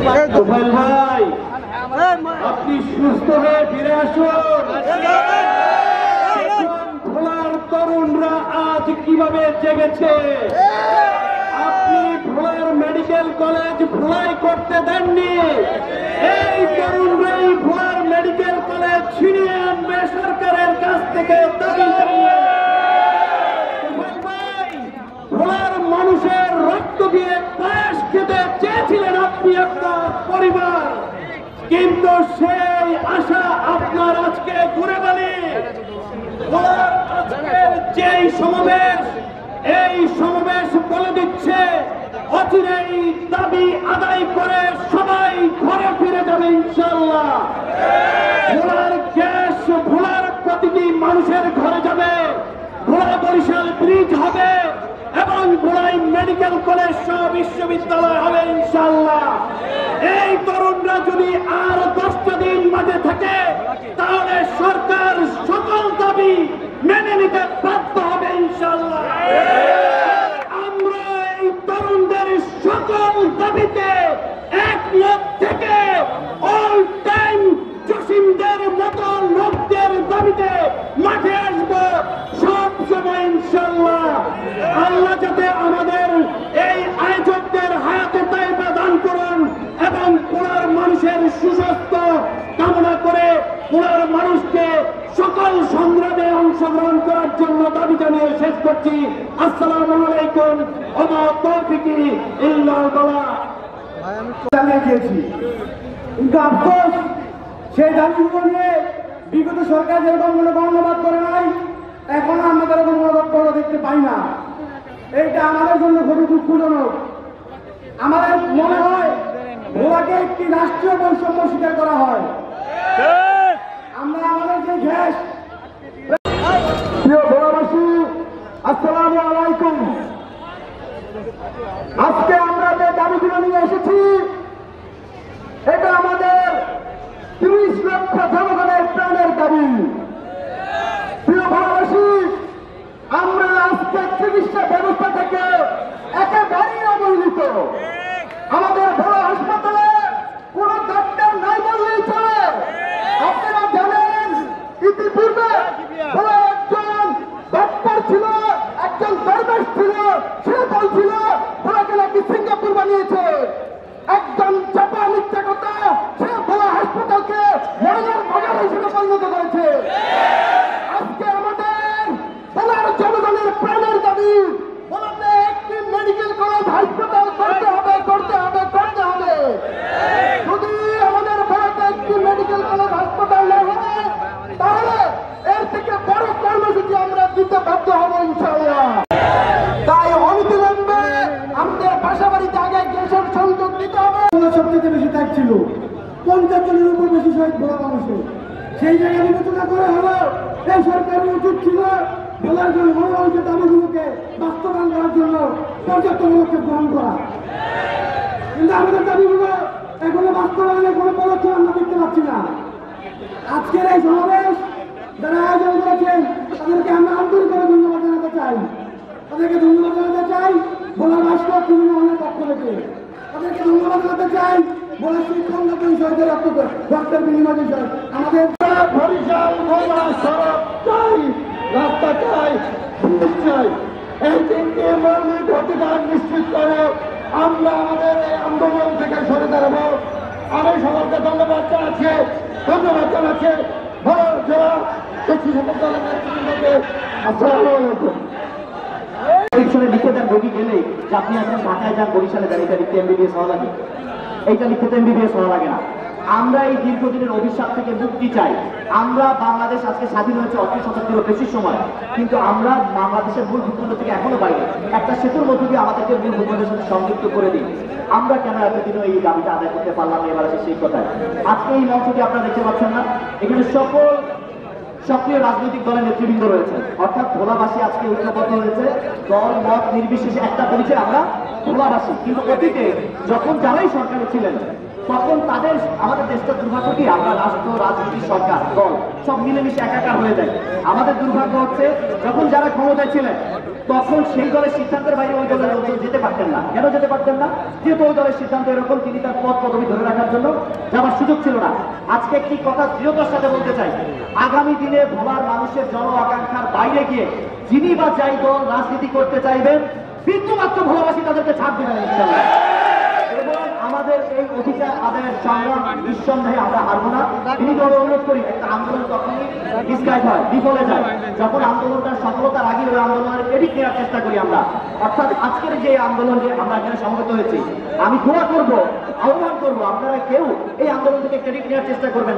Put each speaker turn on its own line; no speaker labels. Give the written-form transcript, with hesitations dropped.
তোফায়েল ভাই, আপনি সুস্থ হয়ে ফিরে আসুন। ভোলার তরুণরা আজ কিভাবে জেগেছে, আপনি ভোলার মেডিকেল কলেজ ভোলাই করতে দেননি। এই তরুণরাই ভোলার মেডিকেল কলেজ ছিনিয়ে আনবে সরকারের কাছ থেকে দাবি জানিয়ে। ভোলার মানুষের রক্ত দিয়ে পায়েস খেতে চেয়েছিলেন আপনি, আপনার পরিবার, কিন্তু সেই আশা আপনার আজকে ঘুরে গেলে। ভোলার আজকের যেই সমাবেশ, এই সমাবেশ বলে দিচ্ছে অচিরেই দাবি আদায় করে সবাই ঘরে ফিরে যাবে ইনশাআল্লাহ। ভোলার গ্যাস ভোলার প্রতিটি মানুষের ঘরে যাবে, ভোলা বরিশাল ব্রিজ হবে এবং ভোলাই মেডিকেল কলেজ সহ বিশ্ববিদ্যালয় হবে ইনশাআল্লাহ। এই তরুণরা যদি আর 10টা দিন মাঝে থাকে তাহলে সরকার সকল দাবি মেনে নিতে বাধ্য হবে ইনশাআল্লাহ। আমরা এই তরুণদের সকল দাবিতে একমত থেকে অল টাইম জসিমদের মতো লোকদের দাবিতে মাঠে আসবো সব সময় ইনশাআল্লাহ। আল্লাহ যাতে আমাদের এই আয়োজকদের হায়াতে তাইবা দান করুন এবং পুরার মানুষের সুস্বাস্থ্য কামনা করে পুরার মানুষকে সকল সংগ্রামে অংশগ্রহণ করার জন্য দাবি জানিয়ে শেষ করছি। আসসালামু আলাইকুম ওয়া মা তৌফিকি ইল্লা বিল্লাহ।
জানিয়ে দিয়েছি, কিন্তু আফসোস সেই দাবিগুলো নিয়ে বিগত সরকার যেরকম কোনো কর্ণপাত করে নাই, এখনো আমরা এরকম কোনো দেখতে পাই না। এইটা আমাদের জন্য খুবই দুঃখজনক। আমাদের মনে হয় ভোলাকে একটি রাষ্ট্রীয় বৈষম্য স্বীকার করা হয়। আমরা আমাদের যে গ্যাস, প্রিয় ভোলাবাসী আসসালামু আলাইকুম। আজকে আমরা যে দাবিগুলো নিয়ে এসেছি এটা আমাদের 30 লক্ষ জনগণের প্রাণের দাবি। প্রিয় ভোলাবাসী, আমরা আজকে চিকিৎসা ব্যবস্থা থেকে একেবারেই অবহেলিত। আমাদের ভোলা হাসপাতালে কোন ডাক্তার নাই বললেই চলে। আপনারা জানেন ইতিপূর্বে ভোলা একজন ডাক্তার ছিল, একজন দরবেশ ছিল, সে বলছিল ভোলাকে নাকি সিঙ্গাপুর বানিয়েছে। একজন চাপা মিথ্যা কথা, সে ভোলা হাসপাতালকে ময়লার বাজার হিসেবে পরিণত করেছে। আজকে আমাদের ভোলার জনগণের প্রাণের দাবি, ভোলাতে একটি মেডিকেল কলেজ হাসপাতাল করতে হবে, করতে হবে, করতে হবে। যদি আমাদের ভোলাতে একটি মেডিকেল কলেজ হাসপাতাল না হয় তাহলে এর থেকে বড় কর্মসূচি আমরা দিতে বাধ্য হব ইনশাআল্লাহ। তাই অবিলম্বে আমাদের বাসাবাড়িতে আগে গ্যাসের সংযোগ দিতে হবে। সবচেয়ে বেশি ত্যাগ ছিল, 50 জনের উপর বেশি শহীদ ভোলা মানুষের। সেই জায়গায় বিবেচনা করা হলো এই সরকারের উচিত ছিল ভোলার জন্য মানুষের দাবিগুলোকে বাস্তবায়ন করার জন্য পর্যাপ্ত পদক্ষেপ গ্রহণ করা। কিন্তু আমাদের দাবিগুলো এখনো বাস্তবায়নের কোনো পদক্ষেপ আমরা দেখতে পাচ্ছি না। আজকের এই সমাবেশ যারা আয়োজন করেছেন তাদেরকে আমরা আন্তরিকভাবে ধন্যবাদ জানাতে চাই। তাদেরকে ধন্যবাদ জানাতে চাই ভোলার রাষ্ট্র তৃণমূলের পক্ষ থেকে। তাদেরকে ধন্যবাদ জানাতে চাই ভোলার শিক্ষক বিষয়দের রক্তের বিনিময় বিষয়। আমাদের
বরিশাল ভোলা সড়ক চাই, রাস্তা চাই, ব্রিজ চাই। এই তিনটি মৌলিক অধিকার নিশ্চিত করে আমরা আমাদের এই আন্দোলন থেকে সরে দাঁড়াবো। আমি সবাইকে ধন্যবাদ জানাচ্ছি, ধন্যবাদ জানাচ্ছি ভোলা জেলা কৃষি সমস্ত নেতৃবৃন্দকে। আসসালামু আলাইকুম।
লিখে দেন রোগী গেলে যে আপনি এখন ঢাকায় যান, বরিশালে যান, এটা লিখতে এমবিবিএস হওয়া লাগে, এইটা লিখতে তো এমবিবিএস হওয়া লাগে না। আমরা এই দীর্ঘদিনের অভিশাপ থেকে মুক্তি চাই। আমরা বাংলাদেশ আজকে স্বাধীন হয়েছে 38 শতাব্দীরও বেশি সময়, কিন্তু আমরা বাংলাদেশের মূল ভূখণ্ড থেকে এখনো বাইরে। একটা সেতুর মধ্য দিয়ে আমাদেরকে মূল ভূখণ্ডের সাথে সংযুক্ত করে দিই। আমরা কেন এতদিনও এই দাবিটা আদায় করতে পারলাম না? এবার আছে সেই কথায়। আজকে এই মঞ্চটি আপনারা দেখতে পাচ্ছেন না, এখানে সকল সক্রিয় রাজনৈতিক দলের নেতৃবৃন্দ রয়েছে, অর্থাৎ ভোলাবাসী আজকে ঐক্যবদ্ধ হয়েছে। দল মত নির্বিশেষে একটা পরিচয় আমরা ভোলাবাসী, কিন্তু অতীতে যখন যারাই সরকারে ছিলেন তখন তাদের আমাদের দেশটা দুর্ভাগ্য কি আমরা রাষ্ট্র রাজনীতি সরকার দল সব মিলেমিশে একাকার হয়ে যায়। আমাদের দুর্ভাগ্য হচ্ছে যখন যারা ক্ষমতায় ছিলেন তখন সেই দলের সিদ্ধান্তের বাইরে ওই দলের লোকজন যেতে পারতেন না। কেন যেতে পারতেন না? যেহেতু ওই দলের সিদ্ধান্ত এরকম, তিনি তার পদ পদবি ধরে রাখার জন্য যাওয়ার সুযোগ ছিল না। আজকে একটি কথা দৃঢ়তার সাথে বলতে চাই, আগামী দিনে ভোলার মানুষের জন আকাঙ্ক্ষার বাইরে গিয়ে যিনি বা যাই দল রাজনীতি করতে চাইবেন বিন্দুমাত্র ভোলাবাসী তাদেরকে ছাড় দেবেন ইনশাআল্লাহ। এবং আমাদের এই অধিকার আদায়ের সংগ্রাম নিঃসন্দেহে আমরা হারবো না। তিনি তো অনুরোধ করি, একটা আন্দোলন তখনই ডিসগাইড হয়, বিফলে যায় যখন আন্দোলনটার সফলতার আগে ওই আন্দোলনের ক্রেডিট নেওয়ার চেষ্টা করি আমরা। অর্থাৎ আজকের যে আন্দোলন যে আমরা এখানে সমবেত হয়েছি, আমি দোয়া করবো, আহ্বান করবো, আপনারা কেউ এই আন্দোলন থেকে ক্রেডিট নেওয়ার চেষ্টা করবেন না।